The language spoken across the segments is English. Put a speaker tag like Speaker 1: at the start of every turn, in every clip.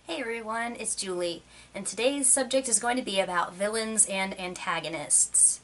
Speaker 1: Hey everyone, it's Julie, and today's subject is going to be about villains and antagonists.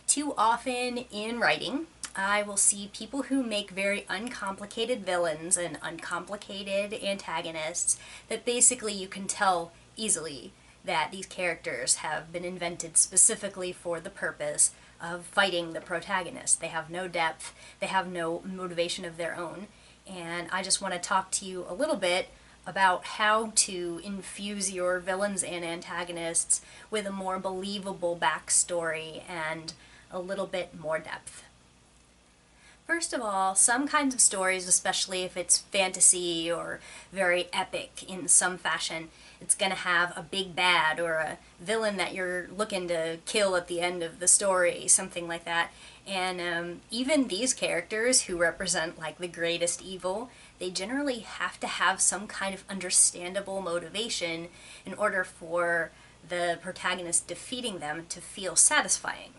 Speaker 1: Too often in writing, I will see people who make very uncomplicated villains and uncomplicated antagonists that basically you can tell easily that these characters have been invented specifically for the purpose of fighting the protagonist. They have no depth, they have no motivation of their own, and I just want to talk to you a little bit about how to infuse your villains and antagonists with a more believable backstory and a little bit more depth. First of all, some kinds of stories, especially if it's fantasy or very epic in some fashion, it's going to have a big bad or a villain that you're looking to kill at the end of the story, something like that. And even these characters who represent like the greatest evil, they generally have to have some kind of understandable motivation in order for the protagonist defeating them to feel satisfying.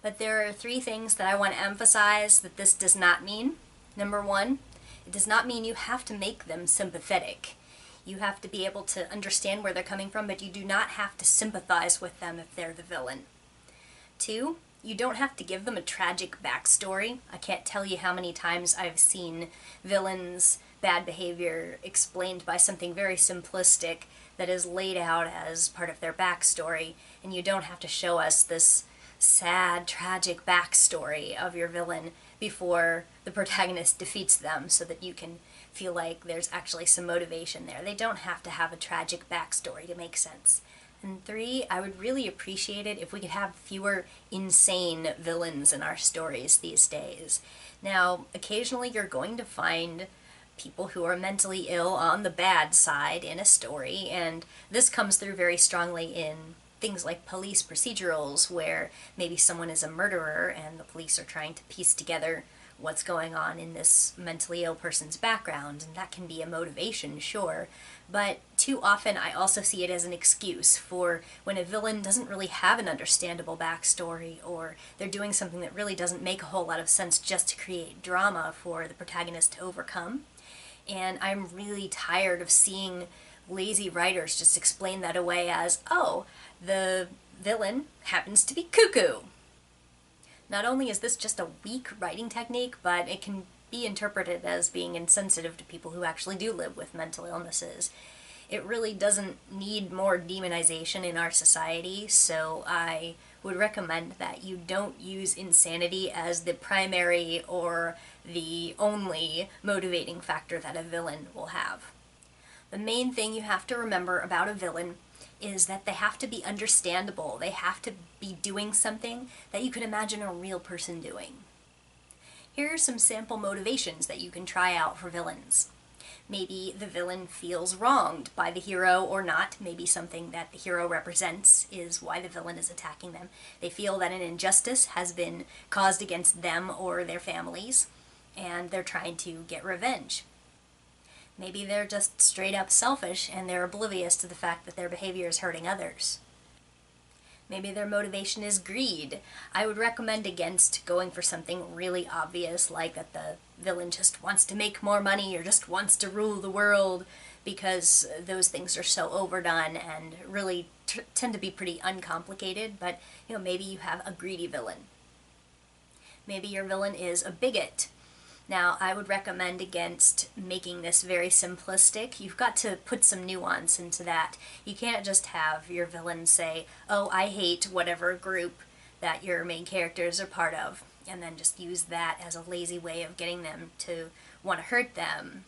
Speaker 1: But there are three things that I want to emphasize that this does not mean. Number one, it does not mean you have to make them sympathetic. You have to be able to understand where they're coming from, but you do not have to sympathize with them if they're the villain. Two, you don't have to give them a tragic backstory. I can't tell you how many times I've seen villains' bad behavior explained by something very simplistic that is laid out as part of their backstory, and you don't have to show us this sad, tragic backstory of your villain before the protagonist defeats them so that you can feel like there's actually some motivation there. They don't have to have a tragic backstory to make sense. And three, I would really appreciate it if we could have fewer insane villains in our stories these days. Now, occasionally you're going to find people who are mentally ill on the bad side in a story, and this comes through very strongly in things like police procedurals where maybe someone is a murderer and the police are trying to piece together what's going on in this mentally ill person's background, and that can be a motivation, sure, but too often I also see it as an excuse for when a villain doesn't really have an understandable backstory, or they're doing something that really doesn't make a whole lot of sense just to create drama for the protagonist to overcome. And I'm really tired of seeing lazy writers just explain that away as, oh, the villain happens to be cuckoo. Not only is this just a weak writing technique, but it can be interpreted as being insensitive to people who actually do live with mental illnesses. It really doesn't need more demonization in our society, so I would recommend that you don't use insanity as the primary or the only motivating factor that a villain will have. The main thing you have to remember about a villain is that they have to be understandable. They have to be doing something that you can imagine a real person doing. Here are some sample motivations that you can try out for villains. Maybe the villain feels wronged by the hero or not. Maybe something that the hero represents is why the villain is attacking them. They feel that an injustice has been caused against them or their families, and they're trying to get revenge. Maybe they're just straight up selfish and they're oblivious to the fact that their behavior is hurting others. Maybe their motivation is greed. I would recommend against going for something really obvious like that the villain just wants to make more money or just wants to rule the world, because those things are so overdone and really tend to be pretty uncomplicated. But maybe you have a greedy villain. Maybe your villain is a bigot. Now, I would recommend against making this very simplistic. You've got to put some nuance into that. You can't just have your villain say, oh, I hate whatever group that your main characters are part of, and then just use that as a lazy way of getting them to want to hurt them.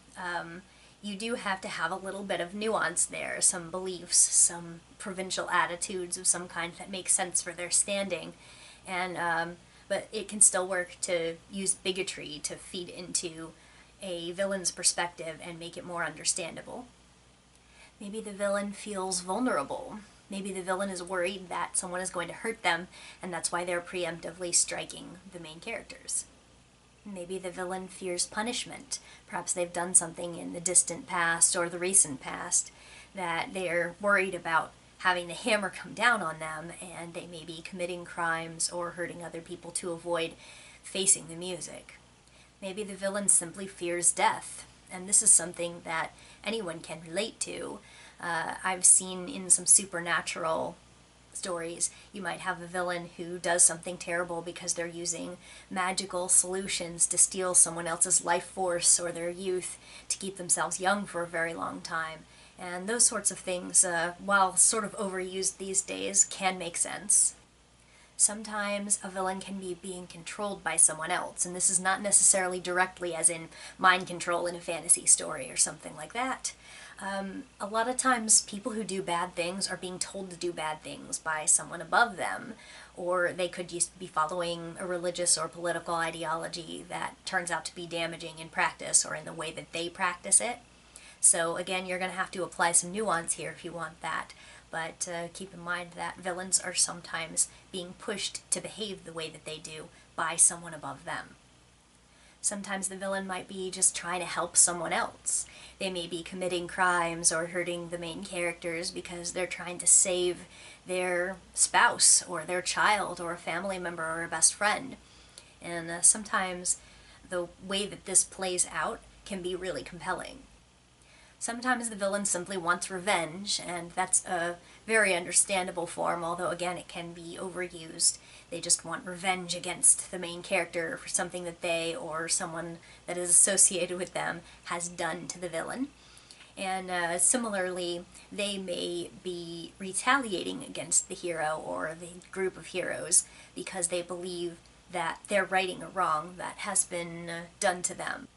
Speaker 1: You do have to have a little bit of nuance there, some beliefs, some provincial attitudes of some kind that make sense for their standing, and but it can still work to use bigotry to feed into a villain's perspective and make it more understandable. Maybe the villain feels vulnerable. Maybe the villain is worried that someone is going to hurt them, and that's why they're preemptively striking the main characters. Maybe the villain fears punishment. Perhaps they've done something in the distant past or the recent past that they're worried about having the hammer come down on them, and they may be committing crimes or hurting other people to avoid facing the music. Maybe the villain simply fears death. and this is something that anyone can relate to. I've seen in some supernatural stories, you might have a villain who does something terrible because they're using magical solutions to steal someone else's life force or their youth to keep themselves young for a very long time. And those sorts of things, while sort of overused these days, can make sense. Sometimes a villain can be being controlled by someone else, and this is not necessarily directly as in mind control in a fantasy story or something like that. A lot of times people who do bad things are being told to do bad things by someone above them, or they could just be following a religious or political ideology that turns out to be damaging in practice or in the way that they practice it. So again, you're going to have to apply some nuance here if you want that, but keep in mind that villains are sometimes being pushed to behave the way that they do by someone above them. Sometimes the villain might be just trying to help someone else. They may be committing crimes or hurting the main characters because they're trying to save their spouse or their child or a family member or a best friend. And sometimes the way that this plays out can be really compelling. Sometimes the villain simply wants revenge, and that's a very understandable form, although again it can be overused. They just want revenge against the main character for something that they or someone that is associated with them has done to the villain. And similarly, they may be retaliating against the hero or the group of heroes because they believe that they're righting a wrong that has been done to them.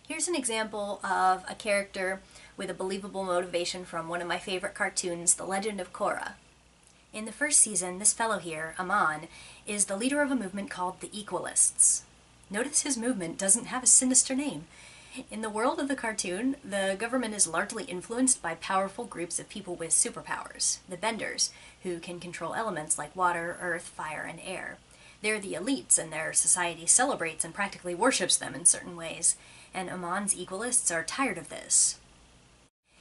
Speaker 1: Here's an example of a character with a believable motivation from one of my favorite cartoons, The Legend of Korra. In the first season, this fellow here, Amon, is the leader of a movement called the Equalists. Notice his movement doesn't have a sinister name. In the world of the cartoon, the government is largely influenced by powerful groups of people with superpowers, the Benders, who can control elements like water, earth, fire, and air. They're the elites, and their society celebrates and practically worships them in certain ways, and Amon's Equalists are tired of this.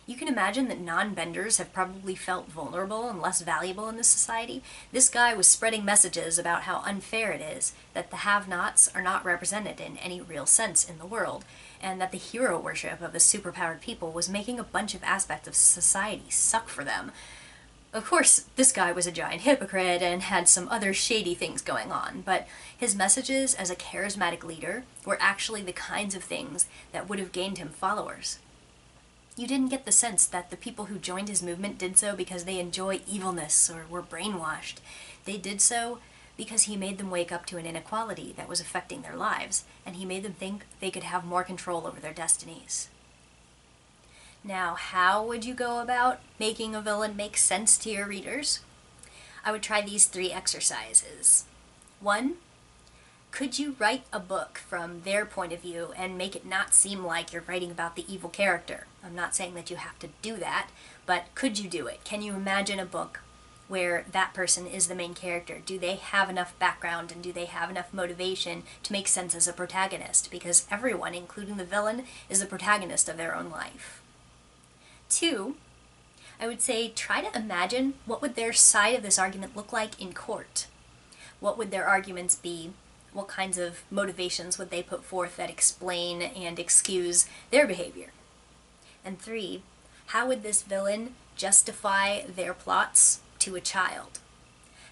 Speaker 1: You can imagine that non-benders have probably felt vulnerable and less valuable in this society. This guy was spreading messages about how unfair it is, that the have-nots are not represented in any real sense in the world, and that the hero worship of the superpowered people was making a bunch of aspects of society suck for them. Of course, this guy was a giant hypocrite and had some other shady things going on, but his messages as a charismatic leader were actually the kinds of things that would have gained him followers. You didn't get the sense that the people who joined his movement did so because they enjoy evilness or were brainwashed. They did so because he made them wake up to an inequality that was affecting their lives, and he made them think they could have more control over their destinies. Now, how would you go about making a villain make sense to your readers? I would try these 3 exercises. 1. Could you write a book from their point of view and make it not seem like you're writing about the evil character? I'm not saying that you have to do that, but could you do it? Can you imagine a book where that person is the main character? Do they have enough background and do they have enough motivation to make sense as a protagonist? Because everyone, including the villain, is a protagonist of their own life. 2, I would say try to imagine what would their side of this argument look like in court. What would their arguments be? What kinds of motivations would they put forth that explain and excuse their behavior? And 3, how would this villain justify their plots to a child?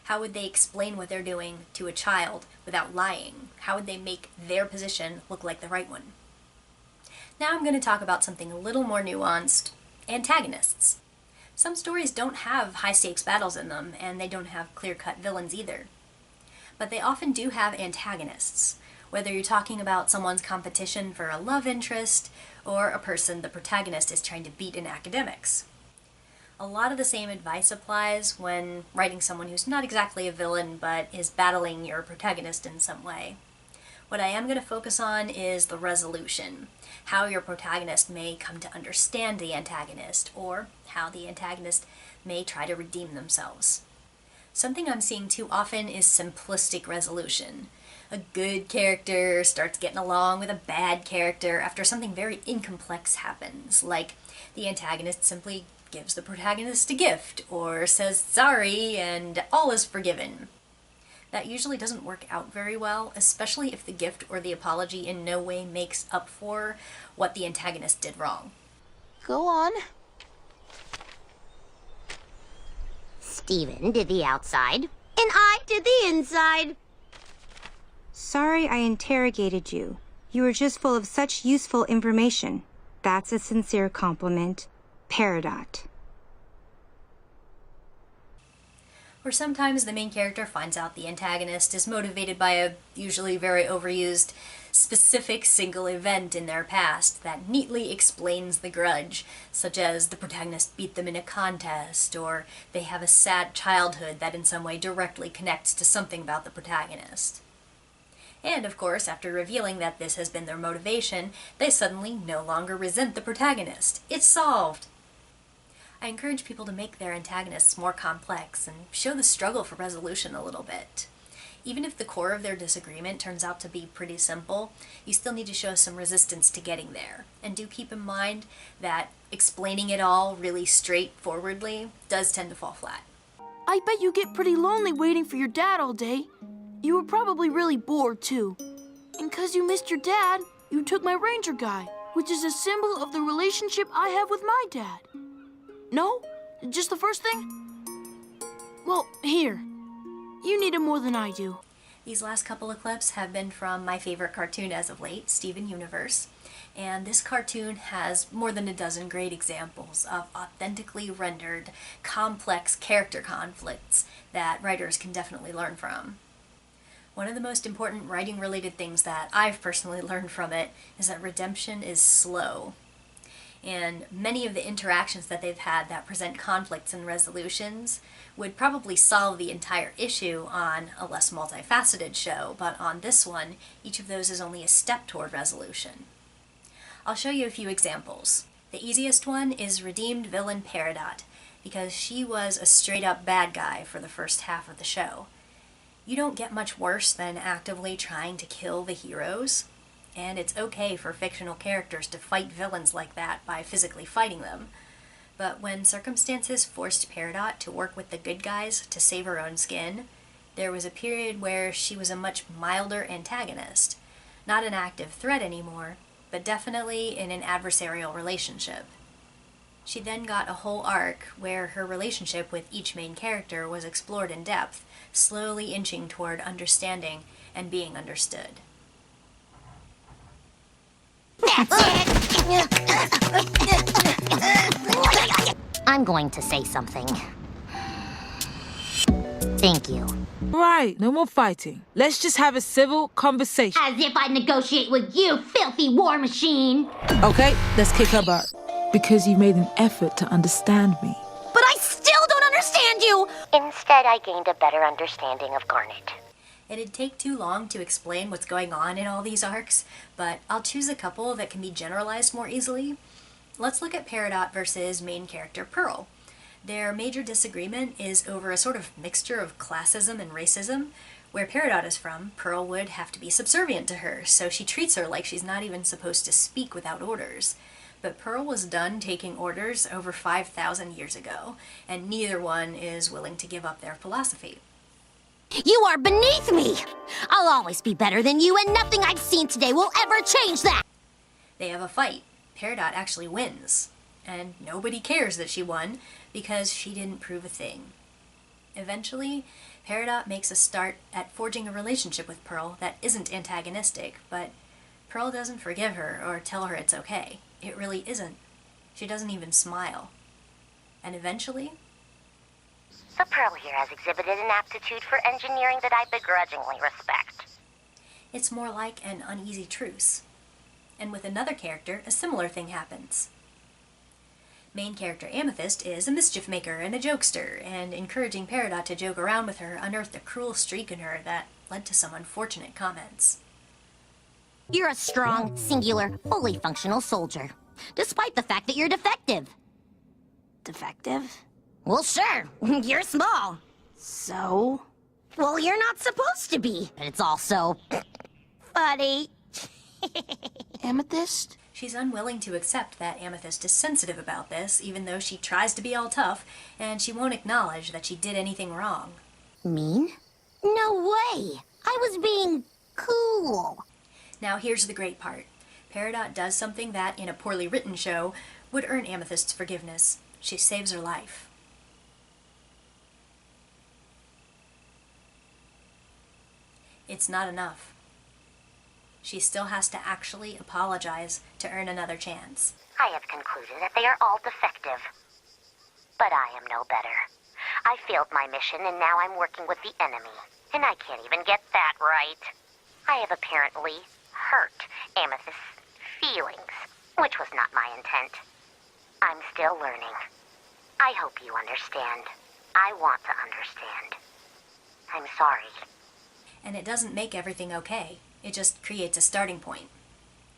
Speaker 1: How would they explain what they're doing to a child without lying? How would they make their position look like the right one? Now I'm going to talk about something a little more nuanced. Antagonists. Some stories don't have high-stakes battles in them, and they don't have clear-cut villains either. But they often do have antagonists, whether you're talking about someone's competition for a love interest, or a person the protagonist is trying to beat in academics. A lot of the same advice applies when writing someone who's not exactly a villain, but is battling your protagonist in some way. What I am going to focus on is the resolution, how your protagonist may come to understand the antagonist, or how the antagonist may try to redeem themselves. Something I'm seeing too often is simplistic resolution. A good character starts getting along with a bad character after something very incomplex happens, like the antagonist simply gives the protagonist a gift, or says sorry and all is forgiven. That usually doesn't work out very well, especially if the gift or the apology in no way makes up for what the antagonist did wrong.
Speaker 2: Go on.
Speaker 3: Steven did the outside, and I did the inside.
Speaker 4: Sorry I interrogated you. You were just full of such useful information. That's a sincere compliment. Peridot.
Speaker 1: Or sometimes the main character finds out the antagonist is motivated by a usually very overused specific single event in their past that neatly explains the grudge, such as the protagonist beat them in a contest, or they have a sad childhood that in some way directly connects to something about the protagonist. And, of course, after revealing that this has been their motivation, they suddenly no longer resent the protagonist. It's solved! I encourage people to make their antagonists more complex and show the struggle for resolution a little bit. Even if the core of their disagreement turns out to be pretty simple, you still need to show some resistance to getting there. And do keep in mind that explaining it all really straightforwardly does tend to fall flat.
Speaker 2: I bet you get pretty lonely waiting for your dad all day. You were probably really bored, too. And 'cause you missed your dad, you took my ranger guy, which is a symbol of the relationship I have with my dad. No? Just the first thing? Well, here. You need him more than I do.
Speaker 1: These last couple of clips have been from my favorite cartoon as of late, Steven Universe. And this cartoon has more than a dozen great examples of authentically rendered, complex character conflicts that writers can definitely learn from. One of the most important writing-related things that I've personally learned from it is that redemption is slow. And many of the interactions that they've had that present conflicts and resolutions would probably solve the entire issue on a less multifaceted show, but on this one, each of those is only a step toward resolution. I'll show you a few examples. The easiest one is redeemed villain Peridot, because she was a straight-up bad guy for the first half of the show. You don't get much worse than actively trying to kill the heroes, and it's okay for fictional characters to fight villains like that by physically fighting them. But when circumstances forced Peridot to work with the good guys to save her own skin, there was a period where she was a much milder antagonist. Not an active threat anymore, but definitely in an adversarial relationship. She then got a whole arc where her relationship with each main character was explored in depth, slowly inching toward understanding and being understood.
Speaker 3: I'm going to say something. Thank you.
Speaker 5: Right, no more fighting. Let's just have a civil conversation.
Speaker 3: As if I'd negotiate with you, filthy war machine!
Speaker 5: Okay, let's kick her butt. Because you made an effort to understand me.
Speaker 3: But I still don't understand you! Instead, I gained a better understanding of Garnet.
Speaker 1: It'd take too long to explain what's going on in all these arcs, but I'll choose a couple that can be generalized more easily. Let's look at Peridot versus main character Pearl. Their major disagreement is over a sort of mixture of classism and racism. Where Peridot is from, Pearl would have to be subservient to her, so she treats her like she's not even supposed to speak without orders. But Pearl was done taking orders over 5,000 years ago, and neither one is willing to give up their philosophy.
Speaker 3: You are beneath me! I'll always be better than you, and nothing I've seen today will ever change that!
Speaker 1: They have a fight. Peridot actually wins. And nobody cares that she won, because she didn't prove a thing. Eventually, Peridot makes a start at forging a relationship with Pearl that isn't antagonistic, but Pearl doesn't forgive her or tell her it's okay. It really isn't. She doesn't even smile. And eventually...
Speaker 3: So Pearl here has exhibited an aptitude for engineering that I begrudgingly respect.
Speaker 1: It's more like an uneasy truce. And with another character, a similar thing happens. Main character Amethyst is a mischief maker and a jokester, and encouraging Peridot to joke around with her unearthed a cruel streak in her that led to some unfortunate comments.
Speaker 3: You're a strong, singular, fully functional soldier, despite the fact that you're defective.
Speaker 2: Defective?
Speaker 3: Well, sure. You're small.
Speaker 2: So?
Speaker 3: Well, you're not supposed to be. But it's also... funny.
Speaker 2: Amethyst?
Speaker 1: She's unwilling to accept that Amethyst is sensitive about this, even though she tries to be all tough, and she won't acknowledge that she did anything wrong.
Speaker 3: Mean? No way! I was being cool.
Speaker 1: Now here's the great part. Peridot does something that, in a poorly written show, would earn Amethyst's forgiveness. She saves her life. It's not enough. She still has to actually apologize to earn another chance.
Speaker 3: I have concluded that they are all defective. But I am no better. I failed my mission and now I'm working with the enemy. And I can't even get that right. I have apparently hurt Amethyst's feelings, which was not my intent. I'm still learning. I hope you understand. I want to understand. I'm sorry.
Speaker 1: And it doesn't make everything okay. It just creates a starting point.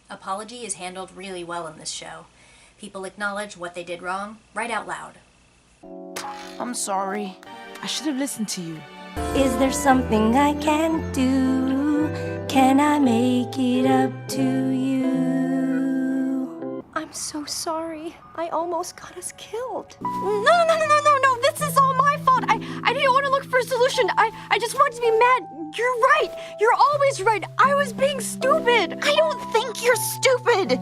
Speaker 1: Apology is handled really well in this show. People acknowledge what they did wrong right out loud.
Speaker 2: I'm sorry.
Speaker 5: I should have listened to you.
Speaker 6: Is there something I can do? Can I make it up to you?
Speaker 7: I'm so sorry. I almost got us killed. No. This is all my fault. I didn't want to look for a solution. I just wanted to be mad. You're right. You're always right. I was being stupid.
Speaker 2: I don't think you're stupid.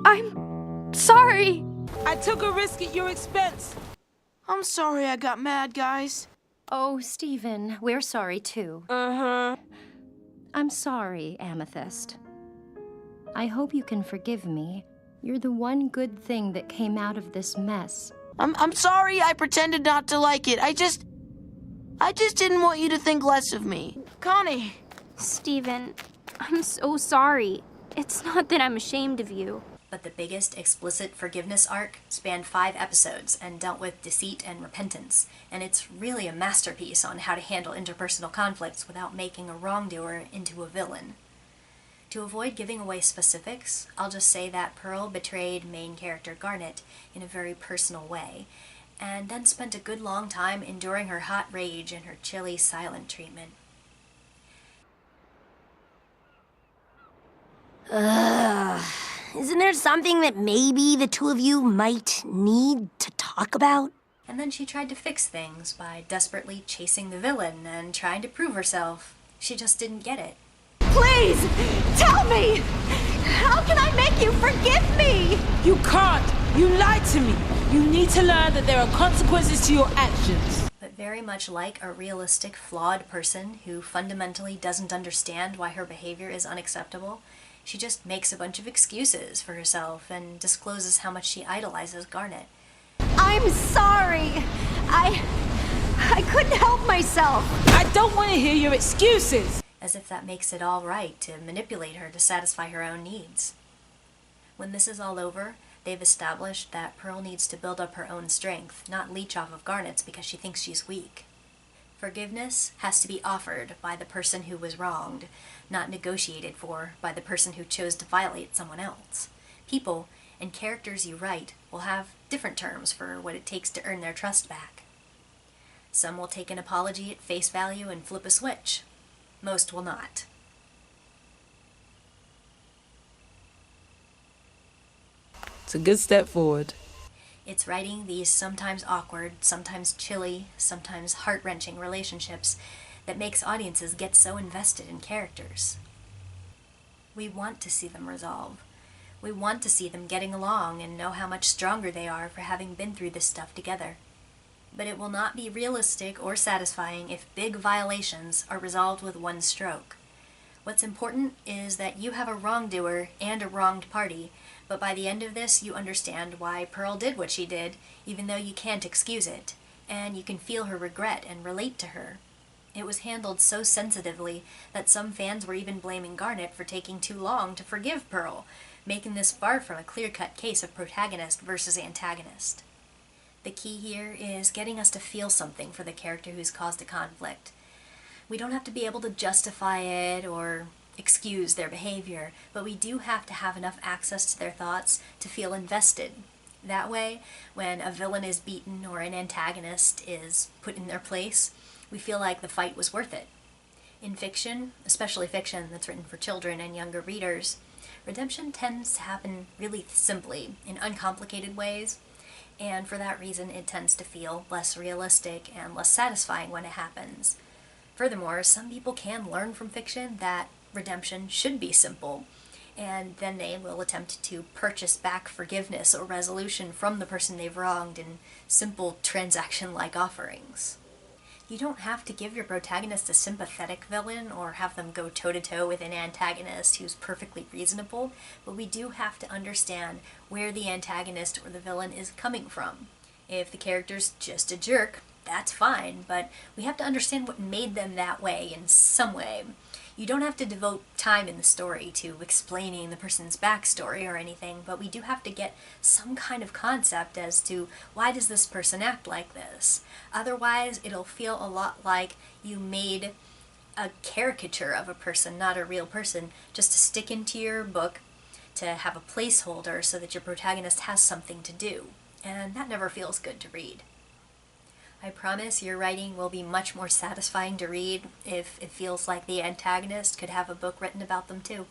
Speaker 7: I'm sorry.
Speaker 5: I took a risk at your expense.
Speaker 2: I'm sorry I got mad, guys.
Speaker 8: Oh, Stephen, we're sorry too. I'm sorry, Amethyst. I hope you can forgive me. You're the one good thing that came out of this mess.
Speaker 2: I'm sorry I pretended not to like it. I just didn't want you to think less of me. Connie.
Speaker 7: Stephen, I'm so sorry. It's not that I'm ashamed of you.
Speaker 1: But the biggest explicit forgiveness arc spanned 5 episodes and dealt with deceit and repentance, and it's really a masterpiece on how to handle interpersonal conflicts without making a wrongdoer into a villain. To avoid giving away specifics, I'll just say that Pearl betrayed main character Garnet in a very personal way, and then spent a good long time enduring her hot rage and her chilly, silent treatment.
Speaker 3: Isn't there something that maybe the two of you might need to talk about?
Speaker 1: And then she tried to fix things by desperately chasing the villain and trying to prove herself. She just didn't get it.
Speaker 7: Please, tell me! How can I make you forgive me?
Speaker 5: You can't. You lied to me. You need to learn that there are consequences to your actions.
Speaker 1: But very much like a realistic, flawed person who fundamentally doesn't understand why her behavior is unacceptable, she just makes a bunch of excuses for herself and discloses how much she idolizes Garnet.
Speaker 7: I'm sorry. I couldn't help myself.
Speaker 5: I don't want to hear your excuses.
Speaker 1: As if that makes it all right to manipulate her to satisfy her own needs. When this is all over, they've established that Pearl needs to build up her own strength, not leech off of Garnet's because she thinks she's weak. Forgiveness has to be offered by the person who was wronged, not negotiated for by the person who chose to violate someone else. People and characters you write will have different terms for what it takes to earn their trust back. Some will take an apology at face value and flip a switch. Most will not.
Speaker 5: It's a good step forward.
Speaker 1: It's writing these sometimes awkward, sometimes chilly, sometimes heart-wrenching relationships that makes audiences get so invested in characters. We want to see them resolve. We want to see them getting along and know how much stronger they are for having been through this stuff together. But it will not be realistic or satisfying if big violations are resolved with one stroke. What's important is that you have a wrongdoer and a wronged party, but by the end of this you understand why Pearl did what she did, even though you can't excuse it, and you can feel her regret and relate to her. It was handled so sensitively that some fans were even blaming Garnet for taking too long to forgive Pearl, making this far from a clear-cut case of protagonist versus antagonist. The key here is getting us to feel something for the character who's caused a conflict. We don't have to be able to justify it or excuse their behavior, but we do have to have enough access to their thoughts to feel invested. That way, when a villain is beaten or an antagonist is put in their place, we feel like the fight was worth it. In fiction, especially fiction that's written for children and younger readers, redemption tends to happen really simply, in uncomplicated ways. and for that reason it tends to feel less realistic and less satisfying when it happens. Furthermore, some people can learn from fiction that redemption should be simple, and then they will attempt to purchase back forgiveness or resolution from the person they've wronged in simple transaction-like offerings. You don't have to give your protagonist a sympathetic villain or have them go toe-to-toe with an antagonist who's perfectly reasonable, but we do have to understand where the antagonist or the villain is coming from. If the character's just a jerk, that's fine, but we have to understand what made them that way in some way. You don't have to devote time in the story to explaining the person's backstory or anything, but we do have to get some kind of concept as to why does this person act like this. Otherwise, it'll feel a lot like you made a caricature of a person, not a real person, just to stick into your book to have a placeholder so that your protagonist has something to do. And that never feels good to read. I promise your writing will be much more satisfying to read if it feels like the antagonist could have a book written about them too.